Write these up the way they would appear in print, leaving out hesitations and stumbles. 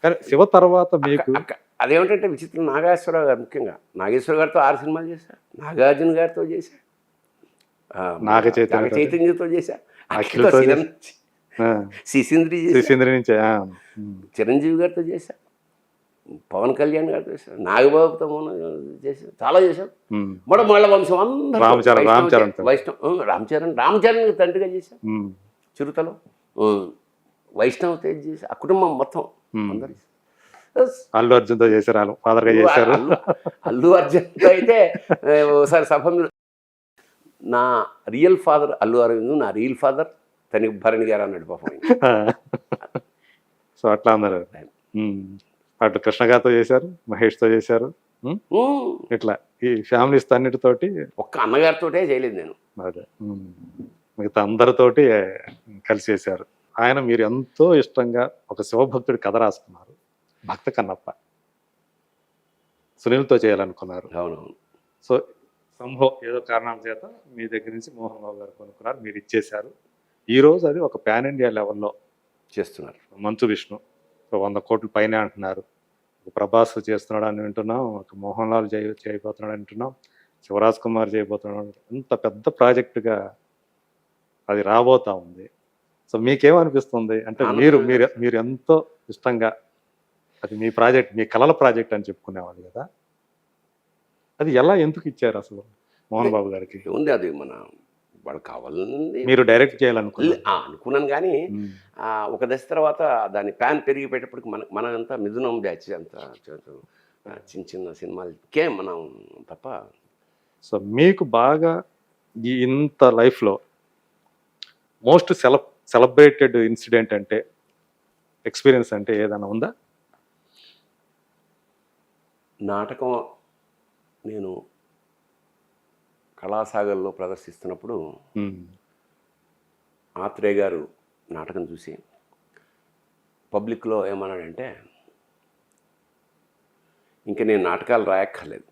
కానీ శివ తర్వాత మీకు అదేమిటంటే విచిత్రం, నాగేశ్వరరావు గారు ముఖ్యంగా. నాగేశ్వర గారితో 6 సినిమాలు చేశా, నాగార్జున గారితో చేశా, నాగ చైతన్యతో చేశా, అఖిల్తో శిశీంద్రి నుంచి చిరంజీవి గారితో చేశా, పవన్ కళ్యాణ్ గారితో చేశా, నాగబాబుతో చేశా, చాలా చేశాం. మళ్ళీ వంశం అందరూ రామచరణ్ తండ్రిగా చేశా, చిరుతలో వైష్ణవ్ తేజ్ చేసి ఆ కుటుంబం మొత్తం అందరు. అల్లు అర్జున్తో చేశారు, ఫాదర్గా చేశారు. అల్లు అర్జున్తో అయితే ఒకసారి సభ నా రియల్ ఫాదర్ అల్లు అరవింద్, నా రియల్ ఫాదర్ తని భరణి గారు అన్నాడు పాపం. సో అట్లా అన్నారు. అటు కృష్ణ గారితో చేశారు, మహేష్తో చేశారు, ఇట్లా ఈ ఫ్యామిలీస్ అన్నిటితోటి. ఒక్క అన్నగారితోటే చేయలేదు నేను. అదే మిగతా అందరితోటి కలిసి చేశారు. ఆయన మీరు ఎంతో ఇష్టంగా ఒక శివభక్తుడి కథ రాసుకున్నారు, భక్త కన్నప్ప. సునీల్తో చేయాలనుకున్నారు. అవునవును. సో సంభవం ఏదో కారణాల చేత మీ దగ్గర నుంచి మోహన్ బాబు గారు కొనుక్కున్నారు, మీరు ఇచ్చేశారు. ఈరోజు అది ఒక పాన్ ఇండియా లెవెల్లో చేస్తున్నారు. మంచు విష్ణు 100 కోట్ల పైనే అంటున్నారు. ఒక ప్రభాస్ చేస్తున్నాడు అని వింటున్నాం, ఒక మోహన్ లాల్ చేయబోతున్నాడు అంటున్నాం, శివరాజ్ కుమార్ చేయబోతున్నాడు. ఇంత పెద్ద ప్రాజెక్టుగా అది రాబోతా ఉంది. సో మీకేమనిపిస్తుంది? అంటే మీరు ఎంతో ఇష్టంగా, అది మీ ప్రాజెక్ట్, మీ కళల ప్రాజెక్ట్ అని చెప్పుకునేవాళ్ళు కదా, అది ఎలా ఎందుకు ఇచ్చారు అసలు మోహన్ బాబు గారికి? ఉంది అది మన వాళ్ళు కావాలని మీరు డైరెక్ట్ చేయాలనుకున్నాను, కానీ ఒక దశ తర్వాత దాని ప్యాన్ పెరిగిపోయేటప్పటికి మనంతా మిథునం బ్యాచ్ అంతా చిన్న చిన్న సినిమాలకే మనం తప్ప. సో మీకు బాగా ఇంత లైఫ్లో మోస్ట్ సెలబ్రేటెడ్ ఇన్సిడెంట్ అంటే, ఎక్స్పీరియన్స్ అంటే ఏదైనా ఉందా? నాటకం నేను కళాసాగర్లో ప్రదర్శిస్తున్నప్పుడు ఆత్రేయ గారు నాటకం చూసి పబ్లిక్లో ఏమన్నాడంటే, ఇంక నేను నాటకాలు రాయక్కర్లేదు,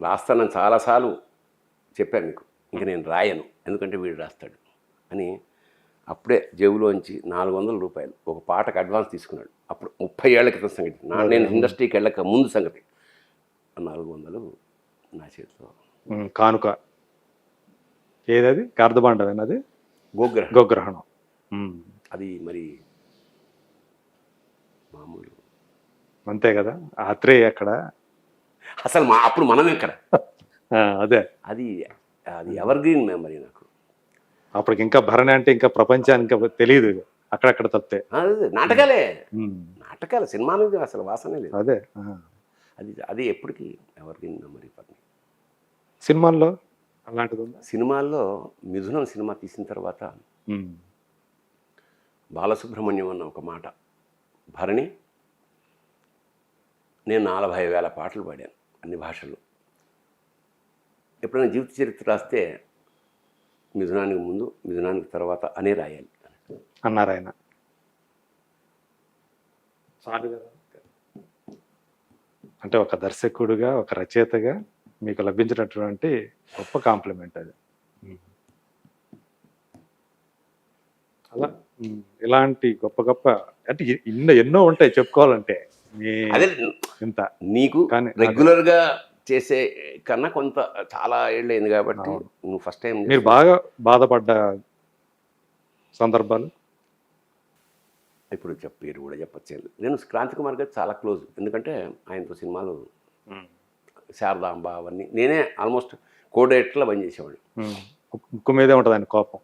రాస్తానని చాలాసార్లు చెప్పాను మీకు, ఇంక నేను రాయను ఎందుకంటే వీడు రాస్తాడు అని. అప్పుడే జేబులోంచి 400 రూపాయలు ఒక పాటకు అడ్వాన్స్ తీసుకున్నాడు. అప్పుడు 30 ఏళ్ల క్రితం సంగతి, నేను ఇండస్ట్రీకి వెళ్ళక ముందు సంగతి. 400 నా చేతిలో కానుక. ఏదది? కార్దబాండవేనా? అది గోగ్రహణం. అది మరి మామూలు అంతే కదా. ఆత్రేయ అక్కడ అసలు అప్పుడు మనం ఎక్కడ, అదే అది ఎవర్ గ్రీన్ మెమరీ నాకు. అప్పటికి ఇంకా భరణి అంటే ఇంకా ప్రపంచానికి తెలియదు, అక్కడక్కడ తప్పితే. నాటకాలు సినిమా మీద అసలు వాసనే లేదు. అదే అది ఎప్పటికీ ఎవర్ గ్రీన్ మెమరీ. సినిమాల్లో అలాంటిది ఉందా? సినిమాల్లో మిథునం సినిమా తీసిన తర్వాత బాలసుబ్రహ్మణ్యం అన్న ఒక మాట, భరణి నేను 40,000 పాటలు పాడాను అన్ని భాషల్లో, ఎప్పుడైనా జీవిత చరిత్ర రాస్తే మిథునానికి ముందు మిథునానికి తర్వాత అనే రాయాలి అన్నారు ఆయన. అంటే ఒక దర్శకుడుగా, ఒక రచయితగా మీకు లభించినటువంటి గొప్ప కాంప్లిమెంట్ అది. అలా ఇలాంటి గొప్ప గొప్ప అంటే ఎన్నో ఉంటాయి చెప్పుకోవాలంటే. ఇంత నీకు రెగ్యులర్గా చేసే కన్నా కొంత చాలా ఏళ్ళైంది కాబట్టి నువ్వు ఫస్ట్ టైం. మీరు బాగా బాధపడ్డ సందర్భాలు? ఇప్పుడు పేరు కూడా చెప్పచ్చు. నేను క్రాంతి కుమార్ గారు చాలా క్లోజ్, ఎందుకంటే ఆయనతో సినిమాలు శారదాంబ అవన్నీ నేనే ఆల్మోస్ట్ కోడైరెక్టర్లో పనిచేసేవాడు. ముక్కు మీదే ఉంటుంది ఆయన కోపం.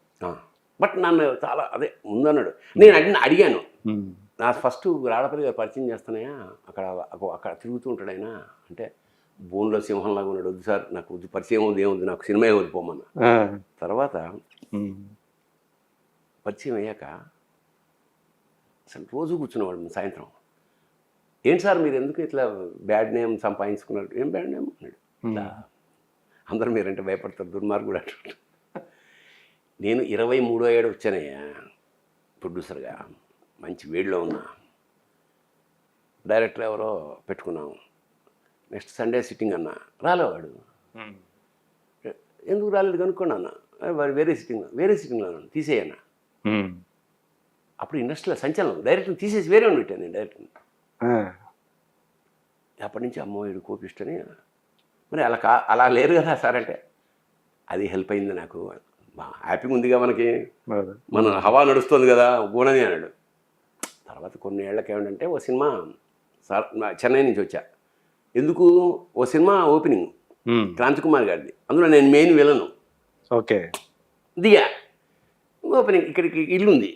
బట్ నన్ను చాలా అదే ముందన్నాడు. నేను అడిగాను, నా ఫస్ట్ రాడపల్లి గారు పరిచయం చేస్తున్నాయా, అక్కడ తిరుగుతూ ఉంటాడు ఆయన అంటే, బోన్లో సింహంలాగా ఉన్నాడు, వద్దు సార్ నాకు పరిచయం ఉంది, ఏముంది నాకు సినిమా ఏమవుతుంది పోమన్నా. తర్వాత పరిచయం అయ్యాక అసలు రోజు కూర్చునేవాడు సాయంత్రం, ఏంటి సార్ మీరు ఎందుకు ఇట్లా బ్యాడ్ నేమ్ సంపాదించుకున్నారు? ఏం బ్యాడ్ నేమ్ అన్నాడు. అందరూ మీరంటే భయపడతారు, దుర్మార్గుడు అంటారు. నేను 23వ ఏడు వచ్చానయ్యా ప్రొడ్యూసర్గా, మంచి వేడిలో ఉన్నా, డైరెక్టర్ ఎవరో పెట్టుకున్నాం, నెక్స్ట్ సండే సిట్టింగ్ అన్నా, రాలేవాడు. ఎందుకు రాలేదు కనుక్కోండి అన్న, వేరే సిట్టింగ్లో తీసేయన్నా. అప్పుడు ఇండస్ట్రీలో సంచలనం, డైరెక్టర్ని తీసేసి వేరే పెట్టాను నేను డైరెక్టర్ని. ఆ, అప్పటి నుంచి అమ్మో వీడు కోపిష్టని. మరి అలా లేరు కదా సార్ అంటే, అది హెల్ప్ అయింది నాకు. హ్యాపీగా ఉందిగా మనకి, అదే. మన హవా నడుస్తుంది కదా గుణని అన్నాడు. తర్వాత కొన్ని ఏళ్ళకి ఏమిటంటే ఓ సినిమా సార్ చెన్నై నుంచి వచ్చా, ఎందుకు ఓ సినిమా ఓపెనింగ్ ఉమ్, క్రాంతి కుమార్ గారిది, అందులో నేను మెయిన్ విలను. ఓకే. దిగా ఓపెనింగ్, ఇక్కడికి ఇల్లు ఉంది,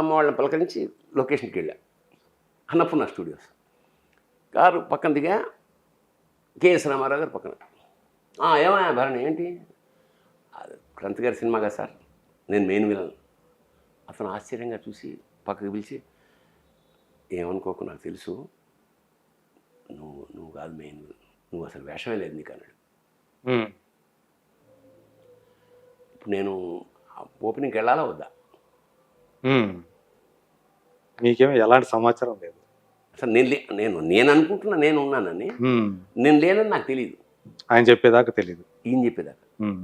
అమ్మ వాళ్ళని పలకరించి లొకేషన్కి వెళ్ళా, అన్నపూర్ణ స్టూడియోస్. కారు పక్కన దిగా, కేఎస్ రామారావు గారు పక్కన. ఏమయ్యా భరణి ఏంటి, అది క్రాంతి గారి సినిమా కదా సార్, నేను మెయిన్ విలను. అతను ఆశ్చర్యంగా చూసి పక్కకి పిలిచి, ఏమనుకోకు నాకు తెలుసు, నువ్వు కాదు మెయిన్ విలను, నువ్వు అసలు వేషమే లేదు నీకు అన్నాడు. ఉమ్, ఇప్పుడు నేను ఓపెనింగ్కి వెళ్ళాలా వద్దా, ఉమ్. మీకేమో ఎలాంటి సమాచారం లేదు. అసలు నేను అనుకుంటున్నా నేను ఉన్నానని, ఉమ్, నేను లేనని నాకు తెలియదు, ఆయన చెప్పేదాకా తెలియదు. ఈయన చెప్పేదాకా. ఉమ్,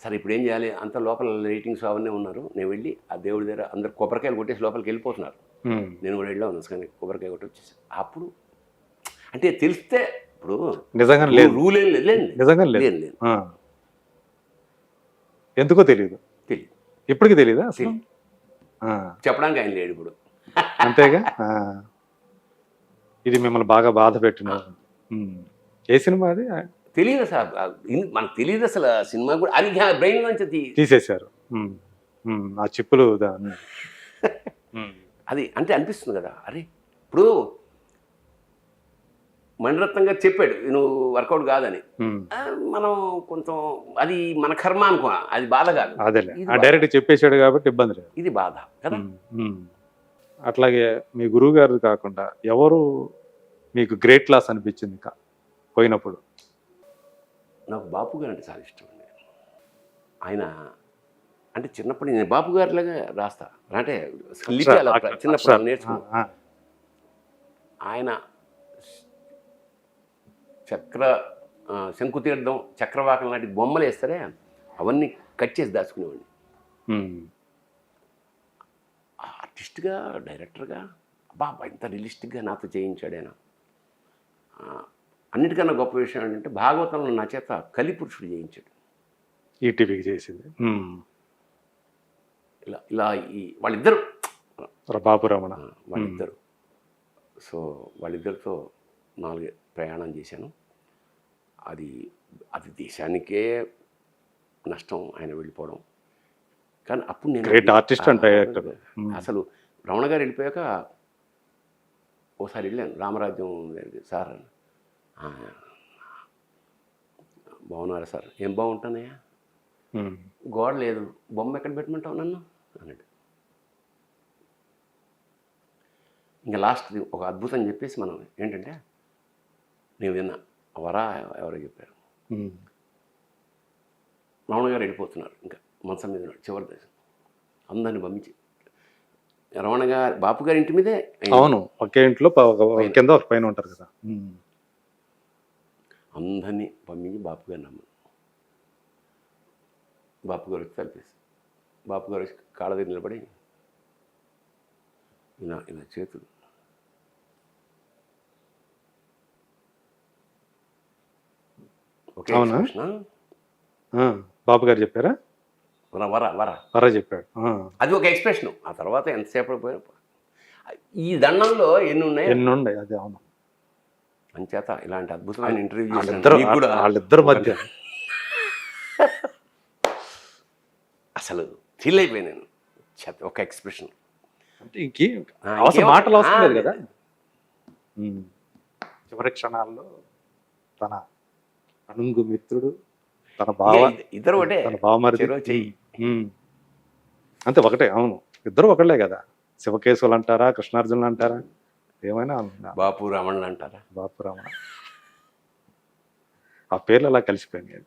సరే ఇప్పుడు ఏం చేయాలి, అంత లోపల రేటింగ్స్ అవన్నీ ఉన్నారు, నేను వెళ్ళి ఆ దేవుడి దగ్గర అందరు కొబ్బరికాయలు కొట్టేసి లోపలికి వెళ్ళిపోతున్నారు, ఉమ్, నేను కూడా వెళ్ళా ఉన్నాను కానీ కొబ్బరికాయ కొట్టి వచ్చేసి. అప్పుడు అంటే తెలిస్తే ఇప్పుడు నిజంగానే లేదు. రూల్ ఏం లేదు, నిజంగా లేదు. లేదు ఆ. ఎందుకో తెలియదు, తెలియదు, ఇప్పటికి తెలియదా అసలు? తెలియదు. ఆ, చెప్పడానికి ఆయన లేడు ఇప్పుడు. అంతేగా. ఆ. ఇది మిమ్మల్ని బాగా బాధ పెట్టిన ఏ సినిమా అది? తెలియదు సార్, మనకు తెలియదు అసలు ఆ సినిమా కూడా, అది బ్రెయిన్ నుంచి తీసేశారు. ఆ చిప్పులు దాన్ని. అది అంటే అనిపిస్తుంది కదా, అరే ఇప్పుడు మణిరత్నం గారు చెప్పాడు నువ్వు వర్కౌట్ కాదని, మనం కొంచెం అది మన కర్మ అనుకో, అది బాధ కాదు. అదేలే, డైరెక్ట్ చెప్పేశాడు కాబట్టి ఇబ్బంది లేదు. ఇది బాధ కదా. అట్లాగే మీ గురువు గారు కాకుండా ఎవరు మీకు గ్రేట్ క్లాస్ అనిపించింది పోయినప్పుడు? నాకు బాపు గారు అంటే చాలా ఇష్టం అండి. ఆయన అంటే చిన్నప్పుడు నేను బాపు గారిలాగా రాస్తా, అంటే చిన్నప్పుడు నేర్చుకున్నా. ఆయన శంకుతీర్థం, చక్రవాకం లాంటి బొమ్మలు వేస్తారే, అవన్నీ కట్ చేసి దాచుకునేవాడిని. ఆర్టిస్ట్గా, డైరెక్టర్గా బాబా ఇంత రియలిస్టిక్గా నాతో చేయించాడు ఆయన. అన్నిటికన్నా గొప్ప విషయం ఏంటంటే భాగవతంలో నా చేత కలిపురుషుడు చేయించాడు. ఈటీవీకి చేసింది ఇలా వాళ్ళిద్దరు బాపు రమణ వాళ్ళిద్దరు. సో వాళ్ళిద్దరితో 4 ప్రయాణం చేశాను. అది దేశానికే నష్టం ఆయన వెళ్ళిపోవడం. కానీ అప్పుడు నేను గ్రేట్ ఆర్టిస్ట్ అండ్ డైరెక్టర్. అసలు రమణ గారు వెళ్ళిపోయాక ఓసారి వెళ్ళాను రామరాజ్యం దగ్గరికి. సార్ బాగున్నారా సార్? ఏం బాగుంటానయ్యా, గోడ లేదు, బొమ్మ ఎక్కడ పెట్టమంటావు నన్ను అన్నాడు. ఇంకా లాస్ట్ది ఒక అద్భుతం చెప్పేసి మనం ఏంటంటే, నేను విన్నా వరా ఎవరో చెప్పారు, రమణ గారు వెళ్ళిపోతున్నారు, ఇంకా మంచం మీద చివరి దశ, అందరిని పంపించి రమణ గారు బాపు గారి ఇంటి మీదే. అవును, ఒకే ఇంట్లో కింద ఒక పైన ఉంటారు కదా. అందరినీ పంపించి బాపు గారిని నమ్మను. బాపు గారు వచ్చి తలిపేసి, బాపు గారు వచ్చి కాళ్ళ దగ్గర నిలబడి ఇలా చేతులు ఓకే బాబు గారు చెప్పారా? వర చెప్పాడు. అది ఒక ఎక్స్ప్రెషన్. ఆ తర్వాత ఎంతసేపు పోయినా ఈ దండంలో ఎన్ని ఉన్నాయి అది. అవును, అంచేత ఇలాంటి అద్భుతమైన ఇంటర్వ్యూ వాళ్ళిద్దరు మధ్య అసలు ఫీల్ అయిపోయి నేను. ఒక ఎక్స్ప్రెషన్ అంటే మాటలు అవసరం లేదు కదా. చివరి క్షణాల్లో తన అనుంగు మిత్రుడు, తన ఇద్దరు ఒకటే, తన బావమరిది అంతే ఒకటే. అవును, ఇద్దరు ఒకళ్ళే కదా. శివకేశవులు అంటారా, కృష్ణార్జునులు అంటారా, ఏమైనా బాపు రమణులు అంటారా. బాపు రమణ ఆ పేర్లు అలా కలిసిపోయినాయి.